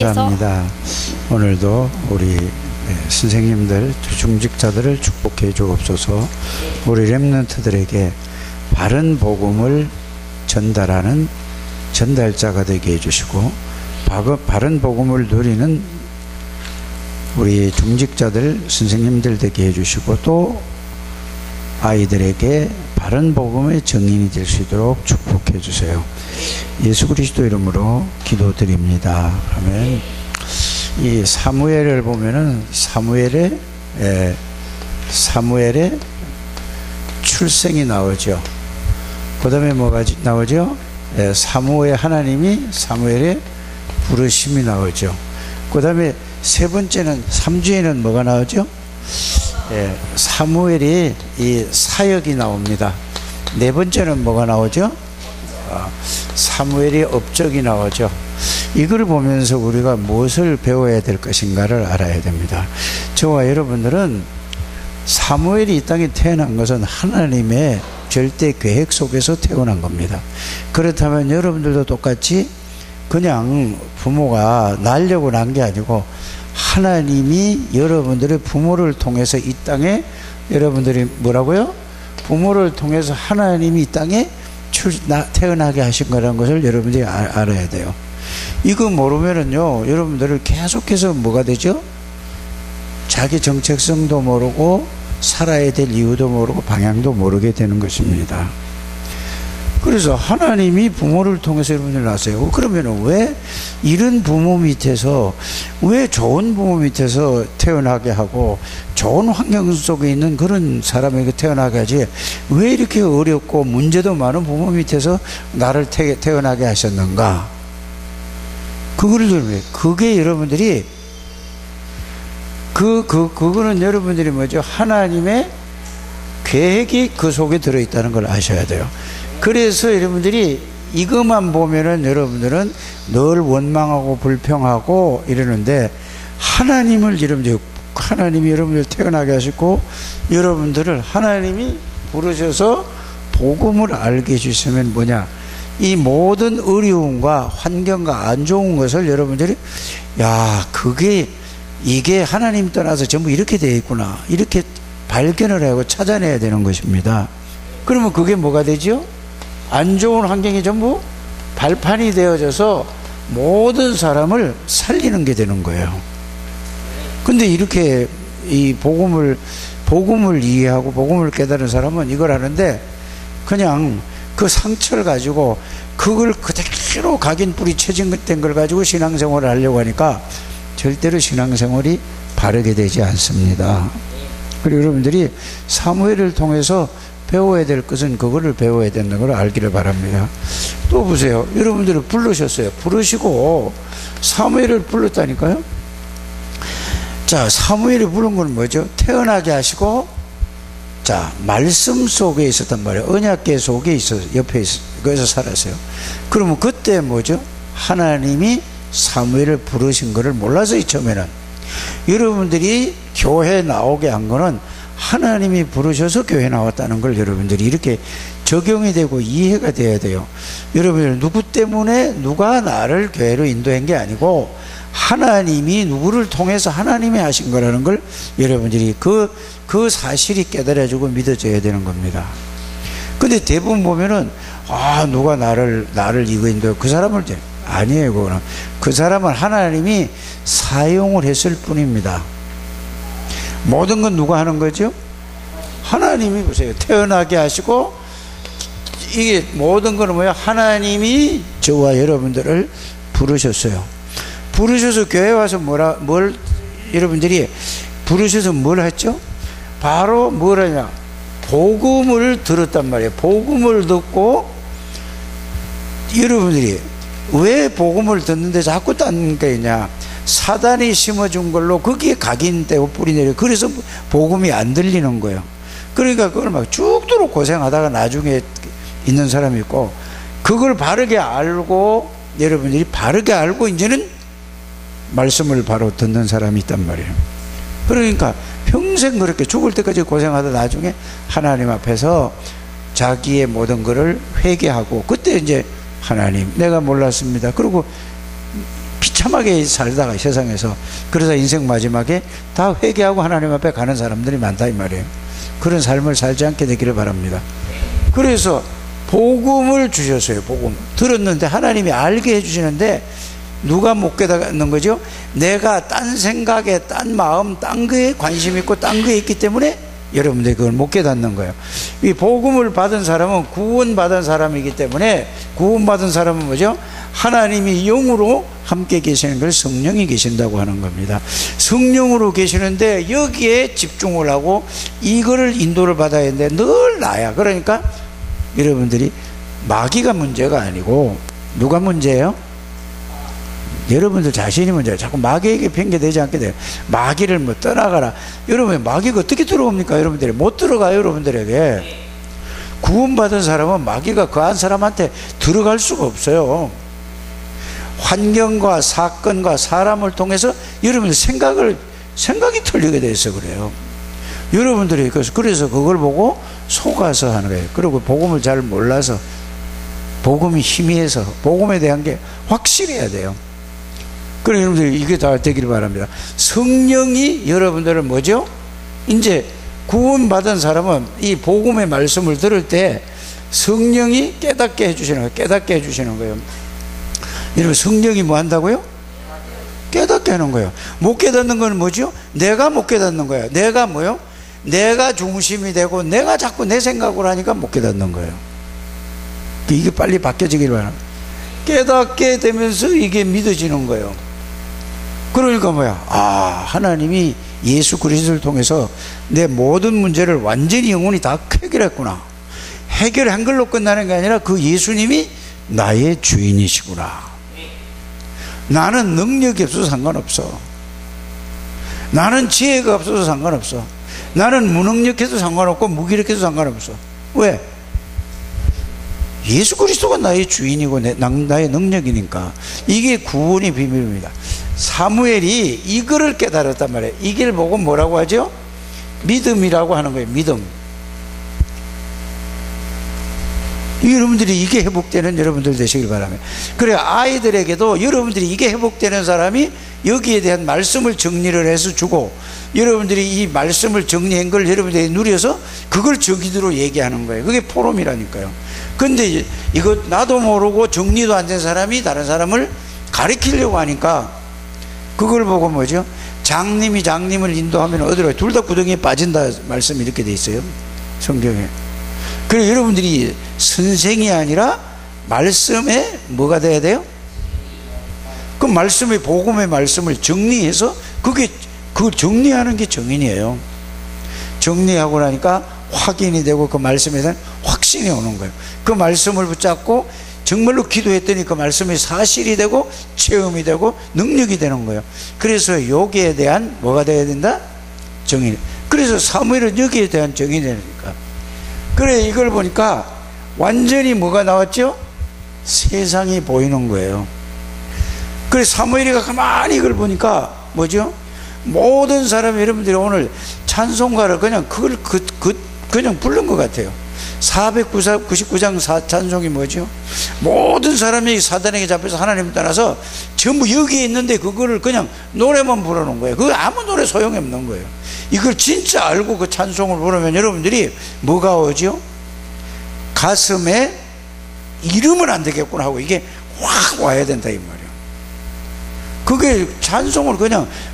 감사합니다. 오늘도 우리 선생님들, 중직자들을 축복해 주옵소서. 우리 렘넌트들에게 바른 복음을 전달하는 전달자가 되게 해주시고, 바른 복음을 누리는 우리 중직자들, 선생님들 되게 해주시고, 또 아이들에게 바른 복음의 증인이 될 수 있도록 축복해 주세요. 예수 그리스도 이름으로 기도드립니다. 아멘. 이 사무엘을 보면은 사무엘의 출생이 나오죠. 그 다음에 뭐가 나오죠? 사무엘, 하나님이 사무엘의 부르심이 나오죠. 그 다음에 세 번째는 3주에는 뭐가 나오죠? 사무엘이 이 사역이 나옵니다. 네 번째는 뭐가 나오죠? 사무엘이 업적이 나오죠. 이걸 보면서 우리가 무엇을 배워야 될 것인가를 알아야 됩니다. 저와 여러분들은 사무엘이 이 땅에 태어난 것은 하나님의 절대 계획 속에서 태어난 겁니다. 그렇다면 여러분들도 똑같이 그냥 부모가 낳으려고 난 게 아니고 하나님이 여러분들의 부모를 통해서 이 땅에, 여러분들이 뭐라고요? 부모를 통해서 하나님이 이 땅에 태어나게 하신 거라는 것을 여러분들이 알아야 돼요. 이거 모르면은요, 여러분들을 계속해서 뭐가 되죠? 자기 정체성도 모르고 살아야 될 이유도 모르고 방향도 모르게 되는 것입니다. 그래서 하나님이 부모를 통해서 여러분들 낳았어요. 그러면 왜 이런 부모 밑에서, 왜 좋은 부모 밑에서 태어나게 하고 좋은 환경 속에 있는 그런 사람에게 태어나게 하지, 왜 이렇게 어렵고 문제도 많은 부모 밑에서 나를 태어나게 하셨는가? 그게 여러분들이 그거는 여러분들이 뭐죠? 하나님의 계획이 그 속에 들어있다는 걸 아셔야 돼요. 그래서 여러분들이 이것만 보면은 여러분들은 늘 원망하고 불평하고 이러는데, 하나님이 여러분들 태어나게 하시고 여러분들을 하나님이 부르셔서 복음을 알게 해주시면 뭐냐, 이 모든 어려움과 환경과 안 좋은 것을 여러분들이, 이게 하나님 떠나서 전부 이렇게 되어 있구나, 이렇게 발견을 하고 찾아내야 되는 것입니다. 그러면 그게 뭐가 되죠? 안 좋은 환경이 전부 발판이 되어져서 모든 사람을 살리는 게 되는 거예요. 근데 이렇게 이 복음을 이해하고 복음을 깨달은 사람은 이걸 하는데, 그냥 그 상처를 가지고 그걸 그대로 각인 뿌리 처진된 걸 가지고 신앙생활을 하려고 하니까 절대로 신앙생활이 바르게 되지 않습니다. 그리고 여러분들이 사무엘을 통해서 배워야 될 것은 그거를 배워야 된다는 걸 알기를 바랍니다. 또 보세요. 여러분들을 부르셨어요. 부르시고 사무엘을 불렀다니까요. 자, 사무엘이 부른 건 뭐죠? 태어나게 하시고, 자, 말씀 속에 있었단 말이에요. 언약궤 속에 있어서, 옆에 있어, 거기서 살았어요. 그러면 그때 뭐죠? 하나님이 사무엘을 부르신 거를 몰라서 처음에는. 여러분들이 교회 나오게 한 거는 하나님이 부르셔서 교회 나왔다는 걸 여러분들이 이렇게 적용이 되고 이해가 돼야 돼요. 여러분들, 누구 때문에 누가 나를 교회로 인도한 게 아니고 하나님이 누구를 통해서 하나님이 하신 거라는 걸 여러분들이 그 사실이 깨달아지고 믿어져야 되는 겁니다. 근데 대부분 보면은 누가 나를 이거 인도해, 그 사람을 아니에요. 그거는 그 사람은 하나님이 사용을 했을 뿐입니다. 모든 건 누가 하는 거죠? 하나님이, 보세요, 태어나게 하시고, 이게 모든 건 뭐예요? 하나님이 저와 여러분들을 부르셨어요. 부르셔서 교회 와서 여러분들이 부르셔서 뭘 했죠? 바로 뭘 하냐? 복음을 들었단 말이에요. 복음을 듣고, 여러분들이 왜 복음을 듣는데 자꾸 딴 게 있냐? 사단이 심어준 걸로 거기에 각인되고 뿌리 내려. 그래서 복음이 안 들리는 거예요. 그러니까 그걸 막 죽도록 고생하다가 나중에 있는 사람이 있고, 그걸 바르게 알고, 여러분들이 바르게 알고 이제는 말씀을 바로 듣는 사람이 있단 말이에요. 그러니까 평생 그렇게 죽을 때까지 고생하다 나중에 하나님 앞에서 자기의 모든 것을 회개하고, 그때 이제 하나님, 내가 몰랐습니다. 그리고 비참하게 살다가 세상에서 그러다 인생 마지막에 다 회개하고 하나님 앞에 가는 사람들이 많다 이 말이에요. 그런 삶을 살지 않게 되기를 바랍니다. 그래서 복음을 주셨어요. 복음 들었는데 하나님이 알게 해주시는데 누가 못 깨닫는 거죠? 내가 딴 생각에 딴 마음 딴 거에 관심 있고 딴 거에 있기 때문에 여러분들이 그걸 못 깨닫는 거예요. 이 복음을 받은 사람은 구원받은 사람이기 때문에, 구원받은 사람은 뭐죠? 하나님이 영으로 함께 계시는 걸 성령이 계신다고 하는 겁니다. 성령으로 계시는데 여기에 집중을 하고 이거를 인도를 받아야 되는데 늘 나야. 그러니까 여러분들이 마귀가 문제가 아니고 누가 문제예요? 여러분들 자신이 문제예요. 자꾸 마귀에게 핑계대지 않게 돼요. 마귀를 뭐 떠나가라. 여러분 마귀가 어떻게 들어옵니까? 여러분들이 못 들어가요. 여러분들에게. 구원받은 사람은 마귀가 그 한 사람한테 들어갈 수가 없어요. 환경과 사건과 사람을 통해서 여러분들 생각이 틀리게 돼서 그래요. 여러분들이 그래서 그걸 보고 속아서 하는 거예요. 그리고 복음을 잘 몰라서, 복음이 희미해서 복음에 대한 게 확실해야 돼요. 그래 여러분들이 이게 다 되기를 바랍니다. 성령이 여러분들을 뭐죠? 이제 구원받은 사람은 이 복음의 말씀을 들을 때 성령이 깨닫게 해주시는 거예요. 깨닫게 해주시는 거예요. 여러분 성령이 뭐 한다고요? 깨닫게 하는 거예요. 못 깨닫는 건 뭐죠? 내가 못 깨닫는 거예요. 내가 뭐요? 내가 중심이 되고 내가 자꾸 내 생각으로 하니까 못 깨닫는 거예요. 이게 빨리 바뀌어지길 바랍니다. 깨닫게 되면서 이게 믿어지는 거예요. 그러니까 뭐야? 아, 하나님이 예수 그리스도를 통해서 내 모든 문제를 완전히 영원히 다 해결했구나. 해결한 걸로 끝나는 게 아니라 그 예수님이 나의 주인이시구나. 나는 능력이 없어서 상관없어. 나는 지혜가 없어서 상관없어. 나는 무능력해도 상관없고 무기력해도 상관없어. 왜? 예수 그리스도가 나의 주인이고 나의 능력이니까. 이게 구원의 비밀입니다. 사무엘이 이거를 깨달았단 말이에요. 이걸 보고 뭐라고 하죠? 믿음이라고 하는 거예요. 믿음. 여러분들이 이게 회복되는 여러분들 되시길 바랍니다. 그래 아이들에게도 여러분들이 이게 회복되는 사람이 여기에 대한 말씀을 정리를 해서 주고, 여러분들이 이 말씀을 정리한 걸 여러분들이 누려서 그걸 저기대로 얘기하는 거예요. 그게 포럼이라니까요. 근데 이거 나도 모르고 정리도 안 된 사람이 다른 사람을 가르치려고 하니까 그걸 보고 뭐죠? 장님이 장님을 인도하면 어디로? 둘 다 구덩이에 빠진다 말씀이 이렇게 돼 있어요, 성경에. 그래서 여러분들이 선생이 아니라 말씀에 뭐가 돼야 돼요? 그 말씀의 복음의 말씀을 정리해서 그걸 정리하는 게 정인이에요. 정리하고 나니까 확인이 되고 그 말씀에 대한 확신이 오는 거예요. 그 말씀을 붙잡고 정말로 기도했더니 그 말씀이 사실이 되고 체험이 되고 능력이 되는 거예요. 그래서 여기에 대한 뭐가 돼야 된다? 정인. 그래서 사무엘은 여기에 대한 정인이 되니까. 그래 이걸 보니까 완전히 뭐가 나왔죠? 세상이 보이는 거예요. 그래 사무엘이가 가만히 이걸 보니까 뭐죠? 모든 사람 여러분들이 오늘 찬송가를 그냥 그냥 부른 것 같아요. 499장 찬송이 뭐죠? 모든 사람이 사단에게 잡혀서 하나님을 떠나서 전부 여기에 있는데 그거를 그냥 노래만 부르는 거예요. 그거 아무 노래 소용이 없는 거예요. 이걸 진짜 알고 그 찬송을 부르면 여러분들이 뭐가 오죠? 가슴에 이러면 안 되겠구나 하고 이게 확 와야 된다 이 말이에요. 그게 찬송을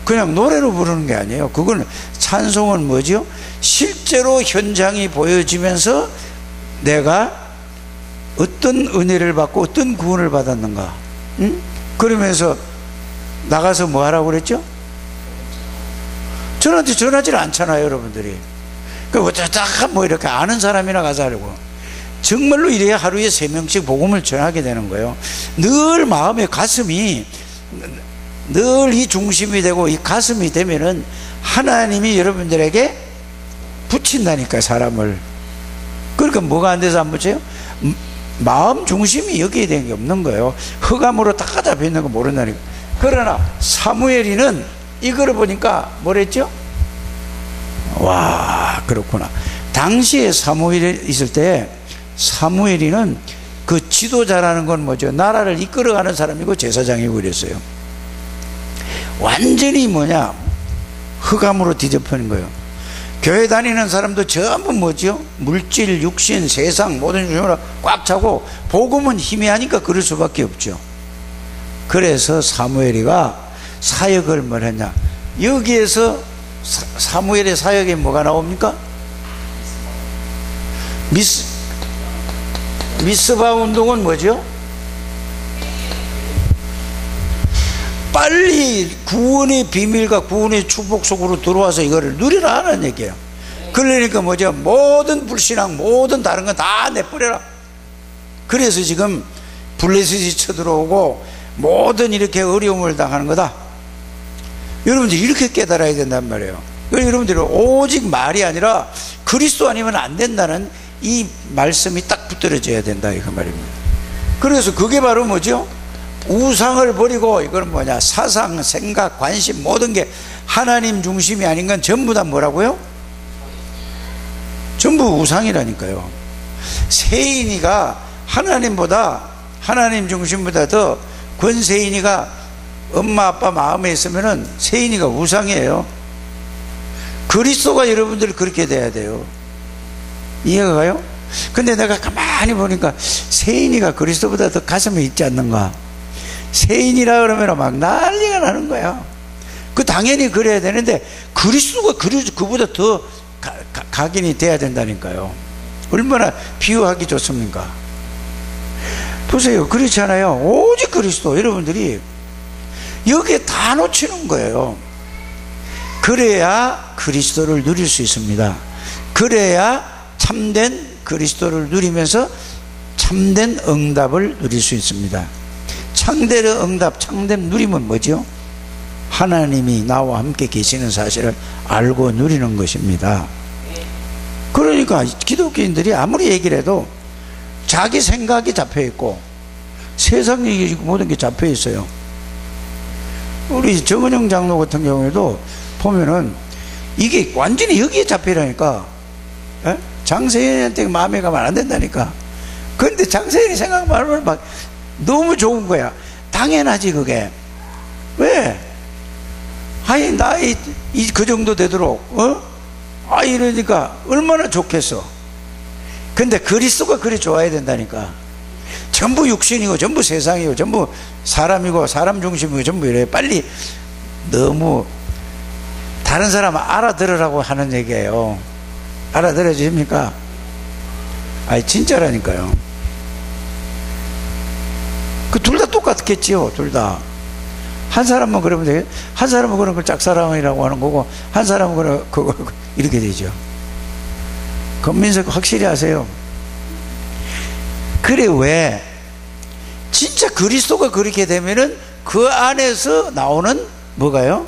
그냥 노래로 부르는 게 아니에요. 그건 찬송은 뭐죠? 실제로 현장이 보여지면서 내가 어떤 은혜를 받고 어떤 구원을 받았는가, 응? 그러면서 나가서 뭐 하라고 그랬죠? 저한테 전하지 않잖아요 여러분들이. 딱 뭐 이렇게 아는 사람이나 가서 하려고. 정말로 이래야 하루에 3명씩 복음을 전하게 되는 거예요. 늘 마음의 가슴이 늘 이 중심이 되고 이 가슴이 되면은 하나님이 여러분들에게 붙인다니까 사람을. 그러니까 뭐가 안 돼서 안 붙여요? 마음 중심이 여기에 대한 게 없는 거예요. 흑암으로 다 잡혀 있는 거 모른다니까. 그러나 사무엘이는 이거를 보니까 뭐랬죠? 와 그렇구나. 당시에 사무엘이 있을 때 사무엘이는 그 지도자라는 건 뭐죠? 나라를 이끌어가는 사람이고 제사장이고 그랬어요. 완전히 뭐냐, 흑암으로 뒤덮이는 거예요. 교회 다니는 사람도 전부 뭐죠? 물질, 육신, 세상 모든 중심으로 꽉 차고 복음은 희미하니까 그럴 수밖에 없죠. 그래서 사무엘이가 사역을 뭘 했냐, 여기에서 사무엘의 사역에 뭐가 나옵니까? 미스바 운동은 뭐죠? 빨리 구원의 비밀과 구원의 축복 속으로 들어와서 이거를 누리라 하는 얘기예요. 그러니까 뭐죠? 모든 불신앙, 모든 다른 건 다 내버려라. 그래서 지금 블레셋이 쳐들어오고 모든 이렇게 어려움을 당하는 거다. 여러분들 이렇게 깨달아야 된단 말이에요. 여러분들이 오직 말이 아니라 그리스도 아니면 안 된다는 이 말씀이 딱 붙들어져야 된다, 이거 말입니다. 그래서 그게 바로 뭐죠? 우상을 버리고, 이건 뭐냐, 사상, 생각, 관심 모든 게 하나님 중심이 아닌 건 전부 다 뭐라고요? 전부 우상이라니까요. 세인이가 하나님보다, 하나님 중심보다 더 권세인이가 엄마 아빠 마음에 있으면은 세인이가 우상이에요. 그리스도가 여러분들이 그렇게 돼야 돼요. 이해가 가요? 근데 내가 가만히 보니까 세인이가 그리스도보다 더 가슴에 있지 않는가? 세인이라 그러면 막 난리가 나는 거야. 그 당연히 그래야 되는데 그리스도가 그보다 더 각인이 돼야 된다니까요. 얼마나 비유하기 좋습니까? 보세요. 그렇지 않아요? 오직 그리스도. 여러분들이 여기에 다 놓치는 거예요. 그래야 그리스도를 누릴 수 있습니다. 그래야 참된 그리스도를 누리면서 참된 응답을 누릴 수 있습니다. 참된 응답, 참된 누림은 뭐죠? 하나님이 나와 함께 계시는 사실을 알고 누리는 것입니다. 그러니까 기독교인들이 아무리 얘기를 해도 자기 생각이 잡혀있고 세상 얘기 모든 게 잡혀있어요. 우리 정은영 장로 같은 경우에도 보면은 이게 완전히 여기에 잡히라니까. 장세현한테 마음에 가면 안 된다니까. 그런데 장세현이 생각만 하면 막 너무 좋은 거야. 당연하지 그게. 왜? 아니 나이 그 정도 되도록 이러니까 얼마나 좋겠어. 근데 그리스도가 그리 좋아야 된다니까. 전부 육신이고 전부 세상이고 전부 사람이고 사람 중심이고 전부 이래. 빨리 너무 다른 사람 알아들으라고 하는 얘기예요. 알아들어지십니까? 아니 진짜라니까요. 그 둘 다 똑같겠지요. 둘 다. 한 사람은 그러면 되겠, 한 사람은 그런 걸 짝사랑이라고 하는 거고, 한 사람은 그거 이렇게 되죠. 권민석 확실히 하세요. 그래. 왜? 진짜 그리스도가 그렇게 되면은 그 안에서 나오는 뭐가요?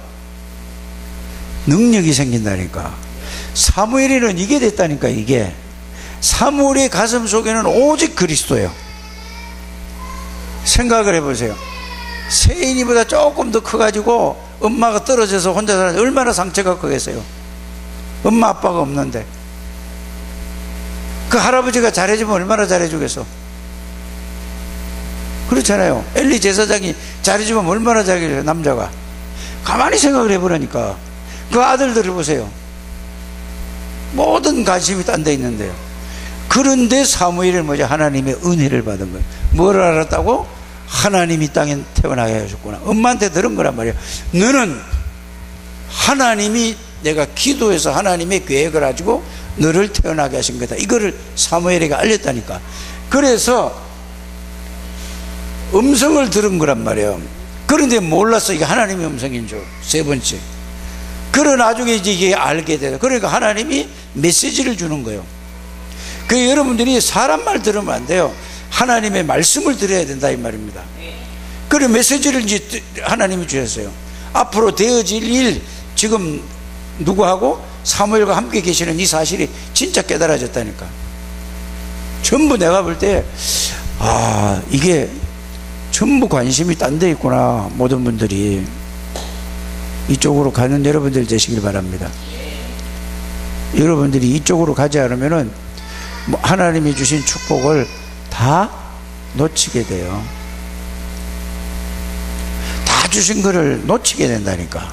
능력이 생긴다니까. 사무엘이는 이게 됐다니까. 이게 사무엘의 가슴 속에는 오직 그리스도예요. 생각을 해보세요. 세인이보다 조금 더 커가지고 엄마가 떨어져서 혼자 살았는데 얼마나 상처가 크겠어요. 엄마 아빠가 없는데 그 할아버지가 잘해주면 얼마나 잘해주겠어. 그렇잖아요. 엘리 제사장이 잘해주면 얼마나 잘해줘요. 남자가. 가만히 생각을 해보라니까. 그 아들들을 보세요. 모든 관심이 딴 데 있는데요. 그런데 사무엘은 뭐죠? 하나님의 은혜를 받은 거예요. 뭘 알았다고? 하나님이 땅에 태어나게 하셨구나. 엄마한테 들은 거란 말이에요. 너는 하나님이, 내가 기도해서 하나님의 계획을 가지고 너를 태어나게 하신 거다. 이거를 사무엘에게 알렸다니까. 그래서 음성을 들은 거란 말이에요. 그런데 몰랐어. 이게 하나님의 음성인 줄. 세 번째. 그러 나중에 이게 알게 돼요. 그러니까 하나님이 메시지를 주는 거예요. 그 여러분들이 사람 말 들으면 안 돼요. 하나님의 말씀을 들어야 된다 이 말입니다. 그래 메시지를 이제 하나님이 주셨어요. 앞으로 되어질 일, 지금 누구하고? 사무엘과 함께 계시는 이 사실이 진짜 깨달아졌다니까. 전부 내가 볼 때 이게 전부 관심이 딴 데 있구나. 모든 분들이 이쪽으로 가는 여러분들 되시길 바랍니다. 여러분들이 이쪽으로 가지 않으면은 하나님이 주신 축복을 다 놓치게 돼요. 다 주신 거를 놓치게 된다니까.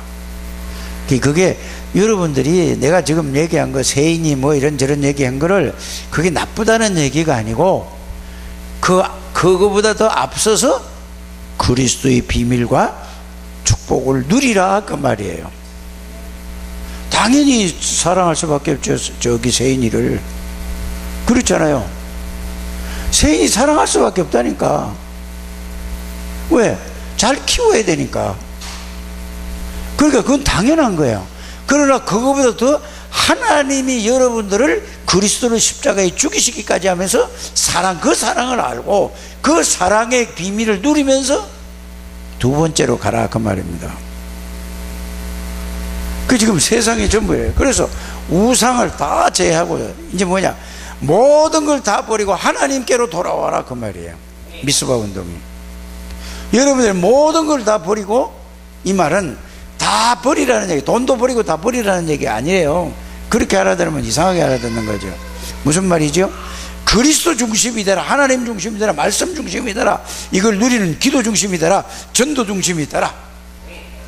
그게 여러분들이 내가 지금 얘기한 거 세인이 뭐 이런저런 얘기한 거를 그게 나쁘다는 얘기가 아니고 그거보다 더 앞서서 그리스도의 비밀과 축복을 누리라 그 말이에요. 당연히 사랑할 수밖에 없죠. 저기 세인이를. 그렇잖아요. 세인이 사랑할 수밖에 없다니까. 왜? 잘 키워야 되니까. 그러니까 그건 당연한 거예요. 그러나 그거보다 더 하나님이 여러분들을 그리스도를 십자가에 죽이시기까지 하면서 그 사랑을 알고 그 사랑의 비밀을 누리면서 두 번째로 가라 그 말입니다. 그 지금 세상이 전부예요. 그래서 우상을 다 제하고 이제 뭐냐, 모든 걸 다 버리고 하나님께로 돌아와라 그 말이에요. 미스바 운동이. 여러분들 모든 걸 다 버리고, 이 말은 다 버리라는 얘기, 돈도 버리고 다 버리라는 얘기 아니에요. 그렇게 알아들으면 이상하게 알아듣는 거죠. 무슨 말이죠? 그리스도 중심이 되라, 하나님 중심이 되라, 말씀 중심이 되라, 이걸 누리는 기도 중심이 되라, 전도 중심이 되라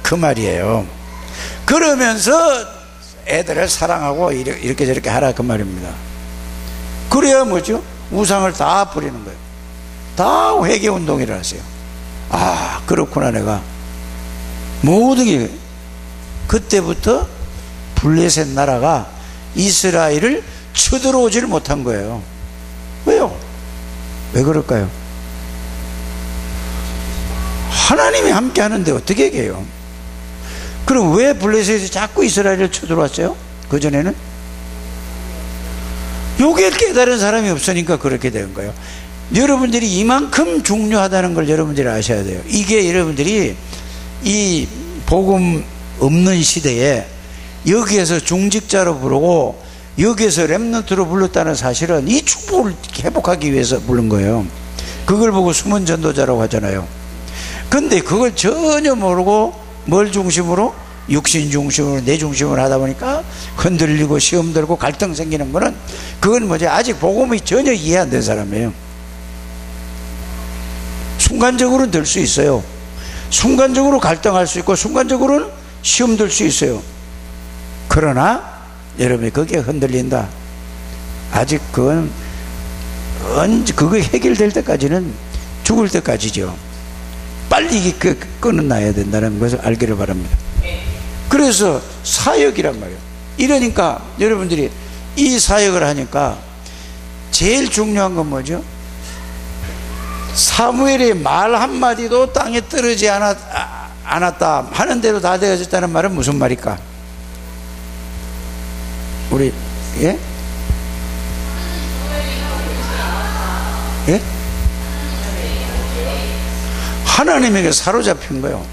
그 말이에요. 그러면서 애들을 사랑하고 이렇게 저렇게 하라 그 말입니다. 그래야 뭐죠? 우상을 다 버리는 거예요. 다 회개운동이라 하세요. 아, 그렇구나. 내가 모든 게 그때부터 블레셋 나라가 이스라엘을 쳐들어오지를 못한 거예요. 왜요? 왜 그럴까요? 하나님이 함께 하는데 어떻게 얘기해요? 그럼 왜 블레셋이 자꾸 이스라엘을 쳐들어왔어요? 그전에는? 요게 깨달은 사람이 없으니까 그렇게 된 거예요. 여러분들이 이만큼 중요하다는 걸 여러분들이 아셔야 돼요. 이게 여러분들이 이 복음 없는 시대에 여기에서 중직자로 부르고 여기에서 렘넌트로 불렀다는 사실은 이 축복을 회복하기 위해서 부른 거예요. 그걸 보고 숨은 전도자라고 하잖아요. 근데 그걸 전혀 모르고 뭘 중심으로? 육신 중심으로, 내 중심으로 하다 보니까 흔들리고 시험 들고 갈등 생기는 거는, 그건 뭐지? 아직 복음이 전혀 이해 안 된 사람이에요. 순간적으로는 될 수 있어요. 순간적으로 갈등할 수 있고 순간적으로는 시험 들 수 있어요. 그러나 여러분이 거기에 흔들린다, 아직 그건 그거 해결될 때까지는 죽을 때까지죠. 빨리 이게 끊어놔야 된다는 것을 알기를 바랍니다. 그래서 사역이란 말이에요. 이러니까 여러분들이 이 사역을 하니까 제일 중요한 건 뭐죠? 사무엘의 말 한마디도 땅에 떨어지지 않았다, 하는 대로 다 되어졌다는 말은 무슨 말일까? 우리, 예? 예? 하나님에게 사로잡힌 거예요.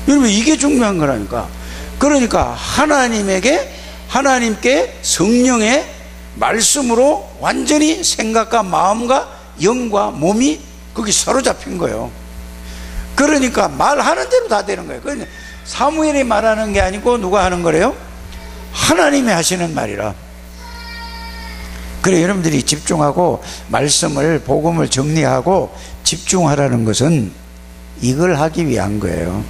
여러분, 이게 중요한 거라니까. 그러니까 하나님께 성령의 말씀으로 완전히 생각과 마음과 영과 몸이 거기 사로잡힌 거예요. 그러니까 말하는 대로 다 되는 거예요. 그러니까 사무엘이 말하는 게 아니고 누가 하는 거래요? 하나님이 하시는 말이라. 그래, 여러분들이 집중하고 말씀을, 복음을 정리하고 집중하라는 것은 이걸 하기 위한 거예요.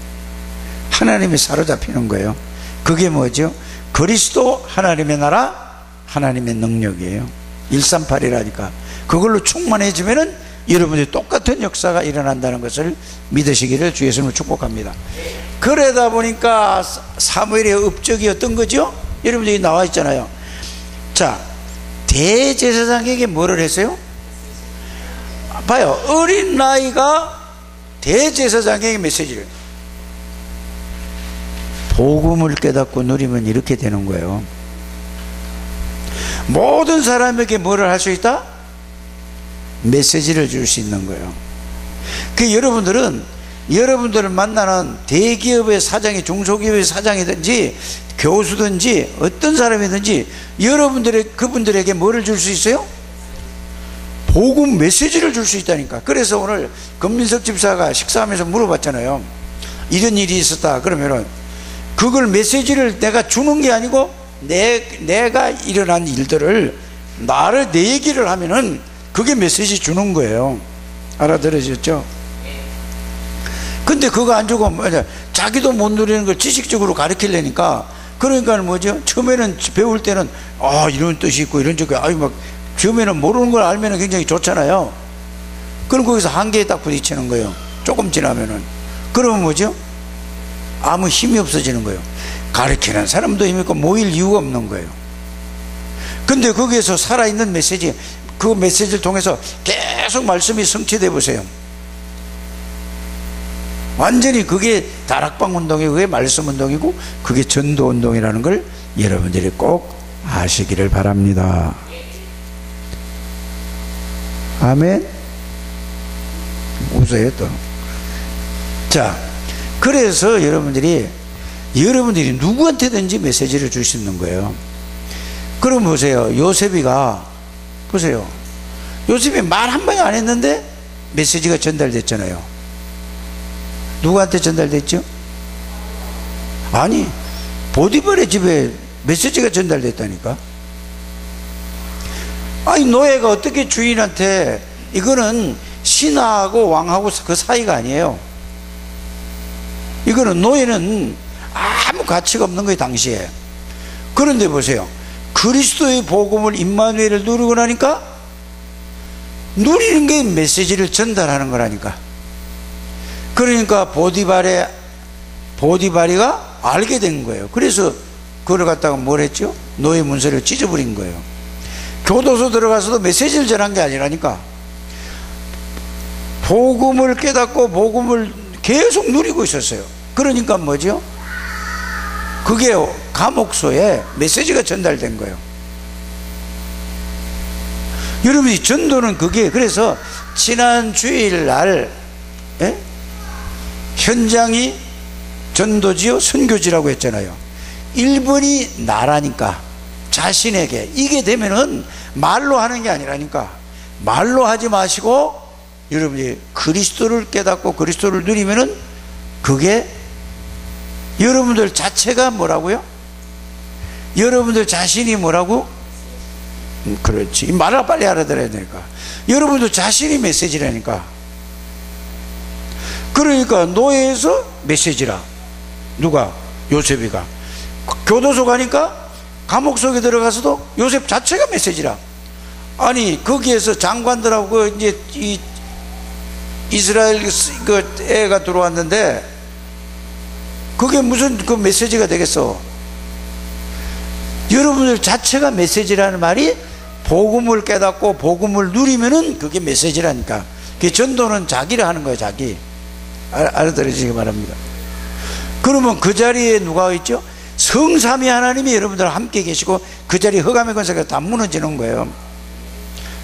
하나님이 사로잡히는 거예요. 그게 뭐죠? 그리스도, 하나님의 나라, 하나님의 능력이에요. 138이라니까. 그걸로 충만해지면은 여러분들이 똑같은 역사가 일어난다는 것을 믿으시기를 주 예수님을 축복합니다. 그러다 보니까 사무엘의 업적이 어떤 거죠? 여러분들이 나와 있잖아요. 자, 대제사장에게 뭐를 했어요? 봐요. 어린 나이가 대제사장에게 메시지를, 복음을 깨닫고 누리면 이렇게 되는 거예요. 모든 사람에게 뭐를 할 수 있다? 메시지를 줄 수 있는 거예요. 그 여러분들을 만나는 대기업의 사장이, 중소기업의 사장이든지 교수든지 어떤 사람이든지 그분들에게 뭐를 줄 수 있어요? 복음 메시지를 줄 수 있다니까. 그래서 오늘 권민석 집사가 식사하면서 물어봤잖아요. 이런 일이 있었다 그러면은 그걸 메시지를 내가 주는 게 아니고 내가 일어난 일들을 내 얘기를 하면은 그게 메시지 주는 거예요. 알아들으셨죠? 근데 그거 안 주고 자기도 못 누리는 걸 지식적으로 가르치려니까, 그러니까 뭐죠? 처음에는 배울 때는 이런 뜻이 있고 이런 쪽에 막 처음에는 모르는 걸 알면 굉장히 좋잖아요. 그럼 거기서 한계에 딱 부딪히는 거예요. 조금 지나면은. 그러면 뭐죠? 아무 힘이 없어지는 거예요. 가르치는 사람도 힘이 없고 모일 이유가 없는 거예요. 근데 거기에서 살아있는 메시지, 그 메시지를 통해서 계속 말씀이 성취돼 보세요. 완전히 그게 다락방 운동이고 그게 말씀 운동이고 그게 전도 운동이라는 걸 여러분들이 꼭 아시기를 바랍니다. 아멘. 웃어요 또. 자, 그래서 여러분들이 누구한테든지 메시지를 줄 수 있는 거예요. 그럼 보세요. 요셉이가 보세요. 요셉이 말 한 방에 안 했는데 메시지가 전달됐잖아요. 누구한테 전달됐죠? 아니, 보디발의 집에 메시지가 전달됐다니까. 아니, 노예가 어떻게 주인한테, 이거는 신하하고 왕하고 그 사이가 아니에요. 이거는 노예는 아무 가치가 없는 거예요, 당시에. 그런데 보세요. 그리스도의 복음을 임마누엘을 누리고 나니까 누리는 게 메시지를 전달하는 거라니까. 그러니까 보디발이가 알게 된 거예요. 그래서 그걸 갖다가 뭘 했죠? 노예 문서를 찢어버린 거예요. 교도소 들어가서도 메시지를 전한 게 아니라니까. 복음을 깨닫고 복음을 계속 누리고 있었어요. 그러니까 뭐죠? 그게 감옥소에 메시지가 전달된 거예요. 여러분이 전도는 그게, 그래서 지난 주일날 현장이 전도지요 선교지라고 했잖아요. 1번이 나라니까 자신에게 이게 되면은 말로 하는 게 아니라니까. 말로 하지 마시고 여러분이 그리스도를 깨닫고 그리스도를 누리면은 그게 여러분들 자체가 뭐라고요? 여러분들 자신이 뭐라고? 그렇지. 말을 빨리 알아들어야 되니까. 여러분들 자신이 메시지라니까. 그러니까 노예에서 메시지라. 누가? 요셉이가. 교도소 가니까 감옥 속에 들어가서도 요셉 자체가 메시지라. 아니, 거기에서 장관들하고 이제 이 이스라엘 그 애가 들어왔는데 그게 무슨 그 메시지가 되겠어? 여러분들 자체가 메시지라는 말이 복음을 깨닫고 복음을 누리면은 그게 메시지라니까. 그 전도는 자기를 하는 거예요, 자기. 알아들으시기 바랍니다. 그러면 그 자리에 누가 있죠? 성삼위 하나님이 여러분들 함께 계시고 그 자리에 흑암의 권세가 다 무너지는 거예요.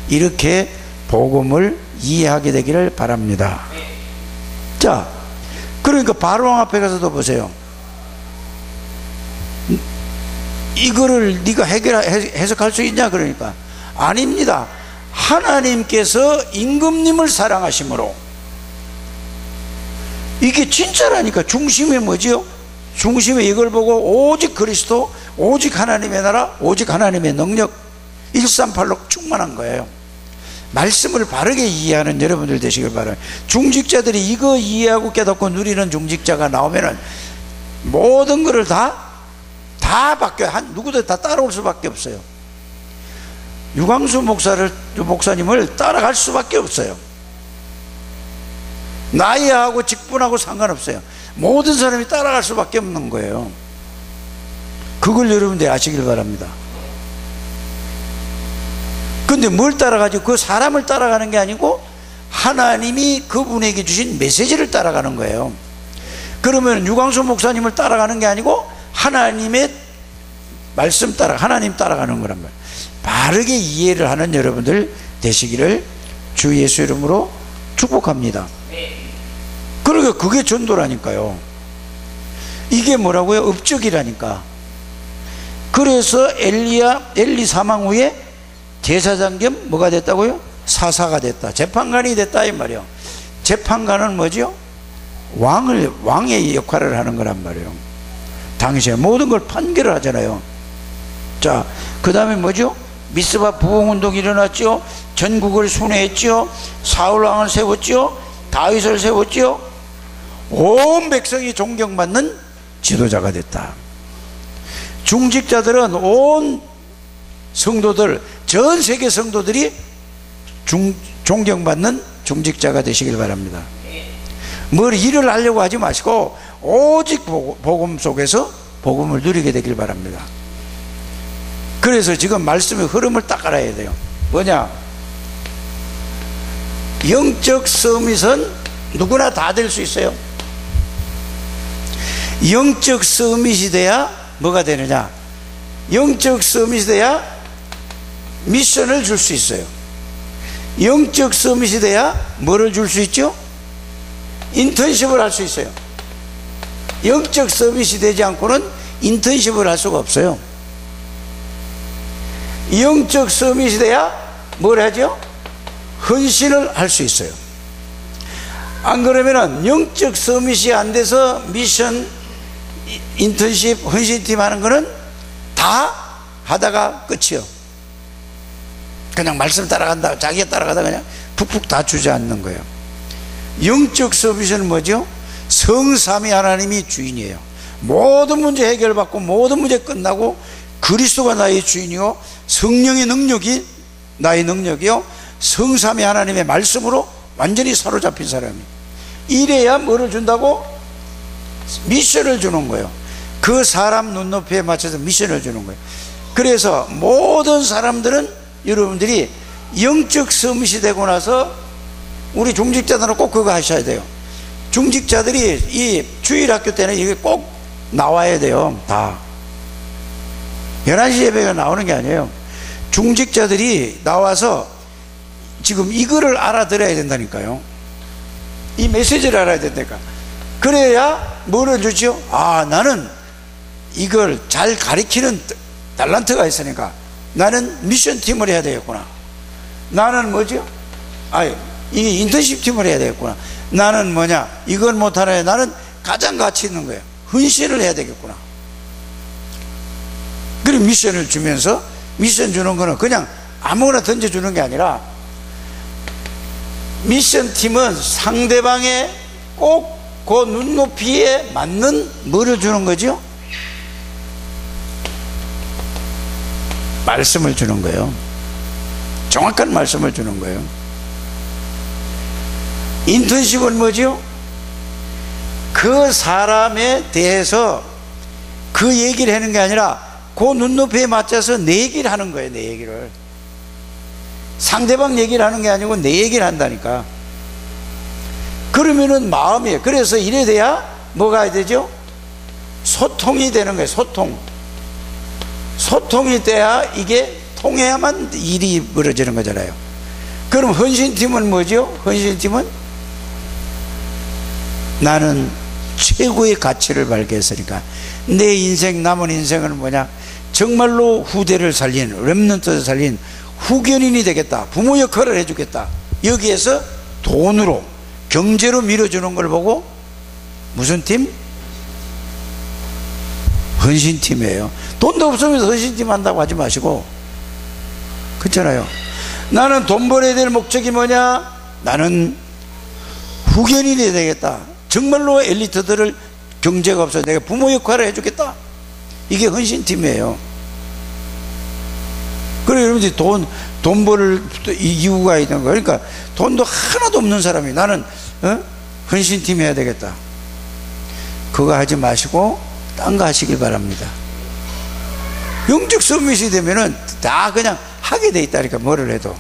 이렇게 복음을 이해하게 되기를 바랍니다. 자, 그러니까 바로왕 앞에 가서도 보세요. 이거를 네가 해석할 수 있냐? 그러니까 아닙니다. 하나님께서 임금님을 사랑하심으로. 이게 진짜라니까. 중심이 뭐지요? 중심에 이걸 보고 오직 그리스도, 오직 하나님의 나라, 오직 하나님의 능력 138로 충만한 거예요. 말씀을 바르게 이해하는 여러분들 되시길 바랍니다. 중직자들이 이거 이해하고 깨닫고 누리는 중직자가 나오면은 모든 것을 다 바뀌어요. 누구도 다 따라올 수밖에 없어요. 유광수 목사님을 따라갈 수밖에 없어요. 나이하고 직분하고 상관없어요. 모든 사람이 따라갈 수밖에 없는 거예요. 그걸 여러분들이 아시길 바랍니다. 근데 뭘 따라가죠? 그 사람을 따라가는 게 아니고 하나님이 그분에게 주신 메시지를 따라가는 거예요. 그러면 유광수 목사님을 따라가는 게 아니고 하나님의 말씀 하나님 따라가는 거란 말이에요. 바르게 이해를 하는 여러분들 되시기를 주 예수 이름으로 축복합니다. 그러니까 그게 전도라니까요. 이게 뭐라고요? 업적이라니까. 그래서 엘리 사망 후에 제사장 겸 뭐가 됐다고요? 사사가 됐다. 재판관이 됐다 이 말이에요. 재판관은 뭐죠? 왕의 역할을 하는 거란 말이에요. 당시에 모든 걸 판결을 하잖아요. 자, 그 다음에 뭐죠? 미스바 부흥운동이 일어났죠. 전국을 순회했죠. 사울왕을 세웠죠. 다윗을 세웠죠. 온 백성이 존경받는 지도자가 됐다. 중직자들은 온 성도들, 전 세계 성도들이 존경받는 중직자가 되시길 바랍니다. 뭘 일을 하려고 하지 마시고 오직 복음 속에서 복음을 누리게 되길 바랍니다. 그래서 지금 말씀의 흐름을 딱 알아야 돼요. 뭐냐? 영적 서밋은 누구나 다 될 수 있어요. 영적 서밋이 돼야 뭐가 되느냐? 영적 서밋이 돼야 미션을 줄 수 있어요. 영적 서밋이 돼야 뭐를 줄 수 있죠? 인턴십을 할 수 있어요. 영적 서밋이 되지 않고는 인턴십을 할 수가 없어요. 영적 서밋이 돼야 뭘 하죠? 헌신을 할 수 있어요. 안 그러면은 영적 서밋이 안 돼서 미션, 인턴십, 헌신팀 하는 거는 다 하다가 끝이요. 그냥 말씀 따라간다, 자기가 따라가다 그냥 푹푹 다 주저앉는 거예요. 영적 서밋은 뭐죠? 성삼위 하나님이 주인이에요. 모든 문제 해결받고 모든 문제 끝나고 그리스도가 나의 주인이요, 성령의 능력이 나의 능력이요, 성삼위 하나님의 말씀으로 완전히 사로잡힌 사람이. 이래야 뭐를 준다고? 미션을 주는 거예요. 그 사람 눈높이에 맞춰서 미션을 주는 거예요. 그래서 모든 사람들은, 여러분들이 영적 서밋이 되고 나서, 우리 중직자들은 꼭 그거 하셔야 돼요. 중직자들이 이 주일학교 때는 이게 꼭 나와야 돼요. 다 11시 예배가 나오는 게 아니에요. 중직자들이 나와서 지금 이거를 알아들어야 된다니까요. 이 메시지를 알아야 된다니까. 그래야 뭐를 주죠? 아, 나는 이걸 잘 가리키는 달란트가 있으니까 나는 미션팀을 해야 되겠구나. 나는 뭐죠? 이게 인턴십 팀을 해야 되겠구나. 나는 뭐냐? 이걸 못하네. 나는 가장 가치 있는 거예요. 헌신을 해야 되겠구나. 그리고 미션을 주면서, 미션 주는 거는 그냥 아무거나 던져주는 게 아니라, 미션 팀은 상대방의 꼭 그 눈높이에 맞는 뭐를 주는 거죠? 말씀을 주는 거예요. 정확한 말씀을 주는 거예요. 인턴십은 뭐죠? 그 사람에 대해서 그 얘기를 하는 게 아니라 그 눈높이에 맞춰서 내 얘기를 하는 거예요. 내 얘기를. 상대방 얘기를 하는 게 아니고 내 얘기를 한다니까. 그러면은 마음이에요. 그래서 이래 돼야 뭐가 해야 되죠? 소통이 되는 거예요. 소통이 돼야, 이게 통해야만 일이 벌어지는 거잖아요. 그럼 헌신팀은 뭐죠? 헌신팀은 나는 최고의 가치를 발견했으니까 내 인생, 남은 인생은 뭐냐? 정말로 후대를 살린, 렘넌트를 살린 후견인이 되겠다. 부모 역할을 해주겠다. 여기에서 돈으로, 경제로 밀어주는 걸 보고 무슨 팀? 헌신팀이에요. 돈도 없으면서 헌신팀 한다고 하지 마시고. 그렇잖아요. 나는 돈 벌어야 될 목적이 뭐냐? 나는 후견인이 되겠다. 정말로 엘리트들을, 경제가 없어 내가 부모 역할을 해주겠다. 이게 헌신팀이에요. 그래, 여러분들이 돈 벌 이유가 있는 거. 그러니까 돈도 하나도 없는 사람이 나는 헌신팀 해야 되겠다. 그거 하지 마시고 딴 거 하시길 바랍니다. 영적 서밋이 되면은 다 그냥 하게 돼 있다니까. 뭐를 해도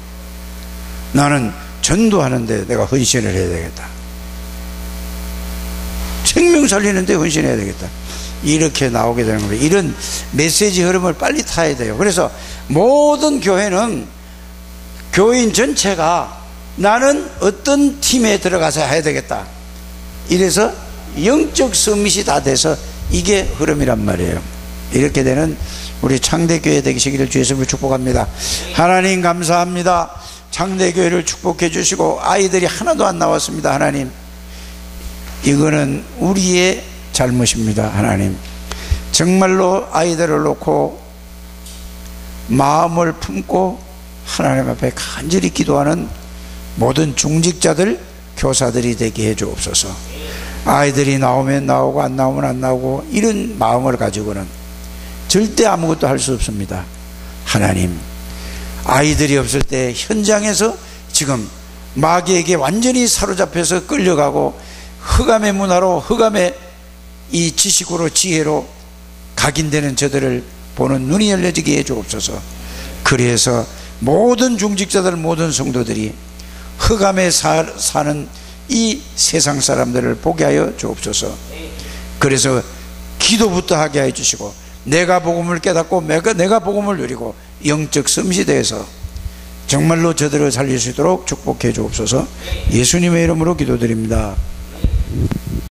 나는 전도하는데 내가 헌신을 해야 되겠다. 생명 살리는데 헌신해야 되겠다. 이렇게 나오게 되는 겁니다. 이런 메시지 흐름을 빨리 타야 돼요. 그래서 모든 교회는, 교인 전체가 나는 어떤 팀에 들어가서 해야 되겠다. 이래서 영적 서밋이 다 돼서 이게 흐름이란 말이에요. 이렇게 되는 우리 창대교회 되시기를 주의 이름으로 축복합니다. 하나님 감사합니다. 창대교회를 축복해 주시고 아이들이 하나도 안 나왔습니다. 하나님, 이거는 우리의 잘못입니다. 하나님, 정말로 아이들을 놓고 마음을 품고 하나님 앞에 간절히 기도하는 모든 중직자들, 교사들이 되게 해 주옵소서. 아이들이 나오면 나오고 안 나오면 안 나오고 이런 마음을 가지고는 절대 아무것도 할 수 없습니다. 하나님, 아이들이 없을 때 현장에서 지금 마귀에게 완전히 사로잡혀서 끌려가고 흑암의 문화로, 흑암의 이 지식으로, 지혜로 각인되는 저들을 보는 눈이 열려지게 해 주옵소서. 그래서 모든 중직자들, 모든 성도들이 흑암에 사는 이 세상 사람들을 보게 하여 주옵소서. 그래서 기도부터 하게 해 주시고, 내가 복음을 깨닫고 내가 복음을 누리고 영적 섬시대에서 정말로 저들을 살릴 수 있도록 축복해 주옵소서. 예수님의 이름으로 기도드립니다.